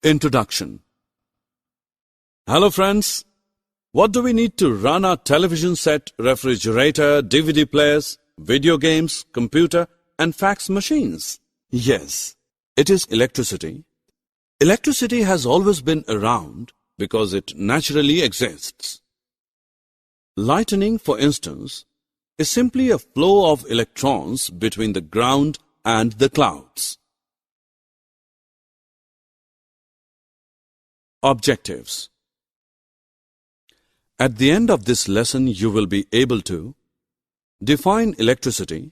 Introduction. Hello friends, what do we need to run our television set, refrigerator, DVD players, video games, computer and fax machines? Yes, it is electricity. Electricity has always been around because it naturally exists. Lightning, for instance, is simply a flow of electrons between the ground and the clouds. Objectives. At the end of this lesson, you will be able to define electricity,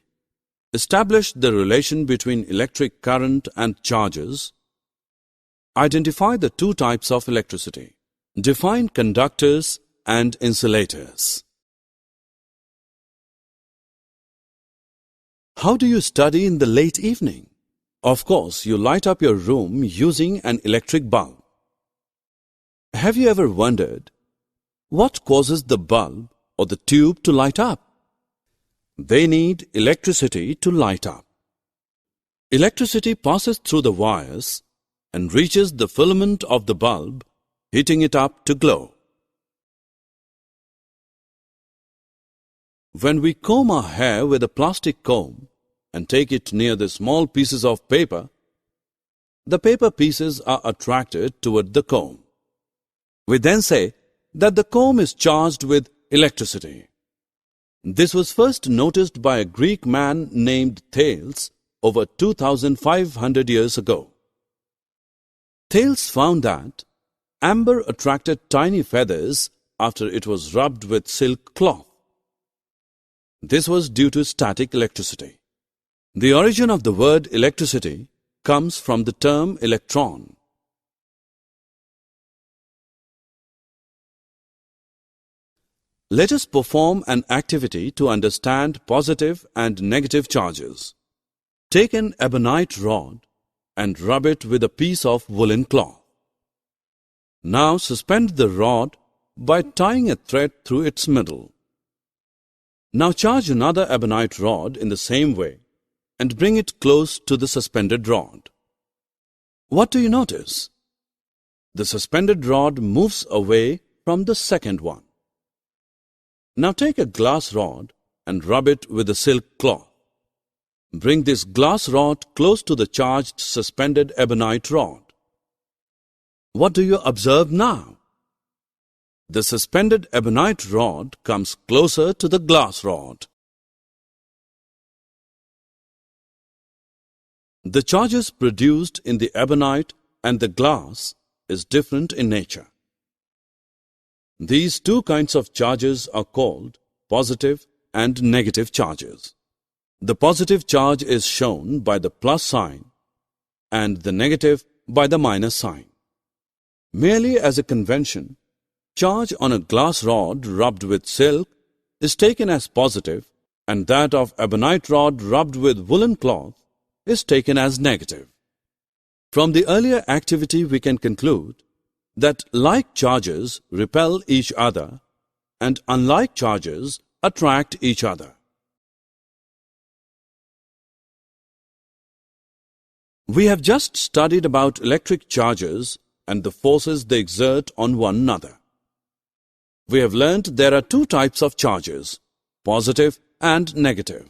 establish the relation between electric current and charges, identify the two types of electricity, define conductors and insulators. How do you study in the late evening? Of course, you light up your room using an electric bulb. Have you ever wondered what causes the bulb or the tube to light up? They need electricity to light up. Electricity passes through the wires and reaches the filament of the bulb, heating it up to glow. When we comb our hair with a plastic comb and take it near the small pieces of paper, the paper pieces are attracted toward the comb. We then say that the comb is charged with electricity. This was first noticed by a Greek man named Thales over 2,500 years ago. Thales found that amber attracted tiny feathers after it was rubbed with silk cloth. This was due to static electricity. The origin of the word electricity comes from the term electron. Let us perform an activity to understand positive and negative charges. Take an ebonite rod and rub it with a piece of woolen cloth. Now suspend the rod by tying a thread through its middle. Now charge another ebonite rod in the same way and bring it close to the suspended rod. What do you notice? The suspended rod moves away from the second one. Now take a glass rod and rub it with a silk cloth. Bring this glass rod close to the charged suspended ebonite rod. What do you observe now? The suspended ebonite rod comes closer to the glass rod. The charges produced in the ebonite and the glass is different in nature. These two kinds of charges are called positive and negative charges. The positive charge is shown by the plus sign and the negative by the minus sign. Merely as a convention, charge on a glass rod rubbed with silk is taken as positive and that of ebonite rod rubbed with woolen cloth is taken as negative. From the earlier activity we can conclude that like charges repel each other and unlike charges attract each other. We have just studied about electric charges and the forces they exert on one another. We have learned there are two types of charges, positive and negative.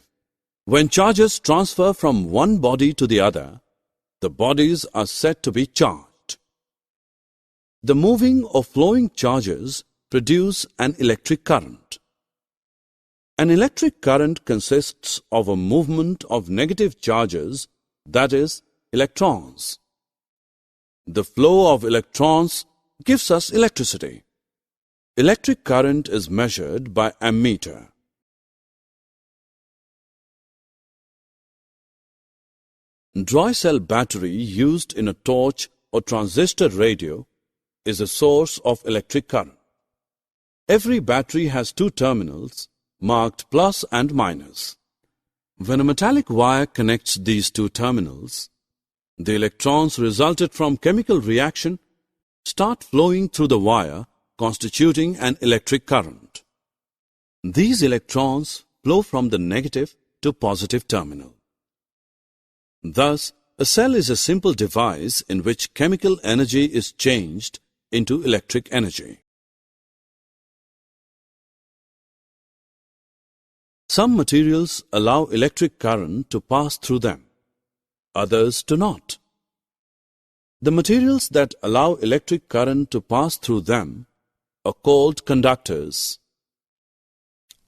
When charges transfer from one body to the other, the bodies are said to be charged. The moving or flowing charges produce an electric current. An electric current consists of a movement of negative charges, that is, electrons. The flow of electrons gives us electricity. Electric current is measured by ammeter. Dry cell battery used in a torch or transistor radio is a source of electric current. Every battery has two terminals marked plus and minus. When a metallic wire connects these two terminals, the electrons resulted from chemical reaction start flowing through the wire, constituting an electric current. These electrons flow from the negative to positive terminal. Thus, A cell is a simple device in which chemical energy is changed into electric energy. Some materials allow electric current to pass through them. Others do not. The materials that allow electric current to pass through them are called conductors.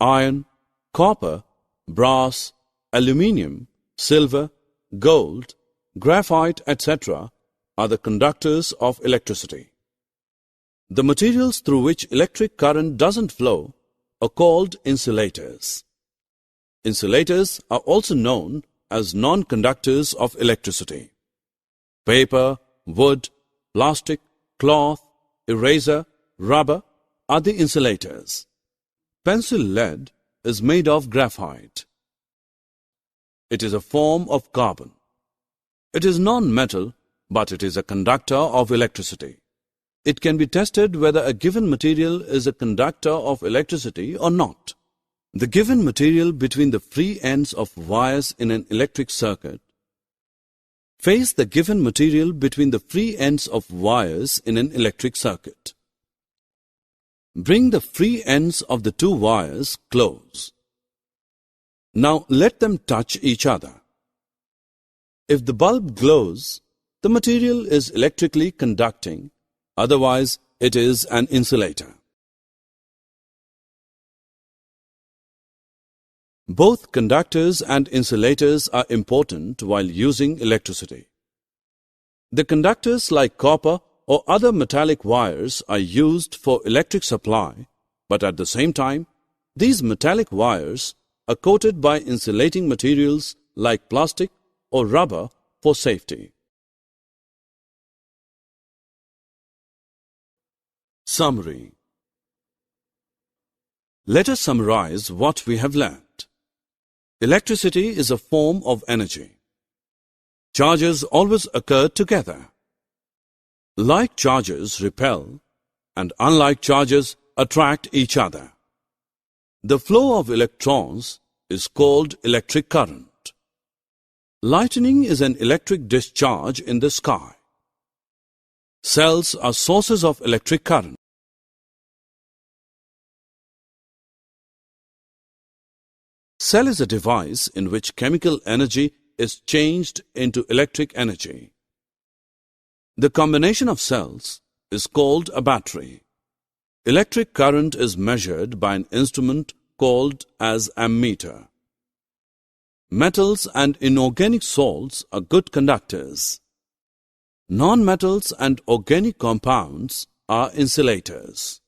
Iron, copper, brass, aluminium, silver, gold, graphite, etc. are the conductors of electricity. The materials through which electric current doesn't flow are called insulators. Insulators are also known as non-conductors of electricity. Paper, wood, plastic, cloth, eraser, rubber are the insulators. Pencil lead is made of graphite. It is a form of carbon. It is non-metal, but it is a conductor of electricity. It can be tested whether a given material is a conductor of electricity or not. The given material between the free ends of wires in an electric circuit. Face the given material between the free ends of wires in an electric circuit. Bring the free ends of the two wires close. Now let them touch each other. If the bulb glows, the material is electrically conducting, otherwise it is an insulator. Both conductors and insulators are important while using electricity. The conductors like copper or other metallic wires are used for electric supply, but at the same time, these metallic wires are coated by insulating materials like plastic or rubber for safety. Summary. Let us summarize what we have learned. Electricity is a form of energy. Charges always occur together. Like charges repel, and unlike charges attract each other. The flow of electrons is called electric current. Lightning is an electric discharge in the sky. Cells are sources of electric current. Cell is a device in which chemical energy is changed into electric energy. The combination of cells is called a battery. Electric current is measured by an instrument called as ammeter. Metals and inorganic salts are good conductors. Non-metals and organic compounds are insulators.